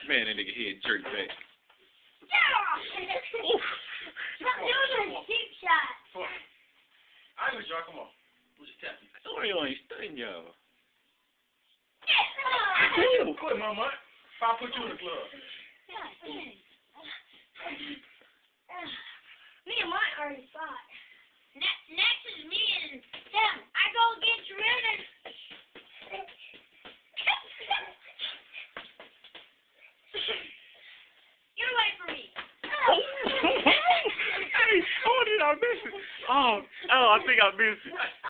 Man, that nigga head jerked back. Oof. Stop doing a cheap shot. Come on. I ain't gonna draw. Come on. Who's your tapping? Oh, you ain't stunning y'all. Damn. Quit, mama. If I put you in the club. Me and mine already fought. Next is me and Tim. I go against Riven. Get away from me. Hey, oh, did I miss it? Oh, I think I missed it.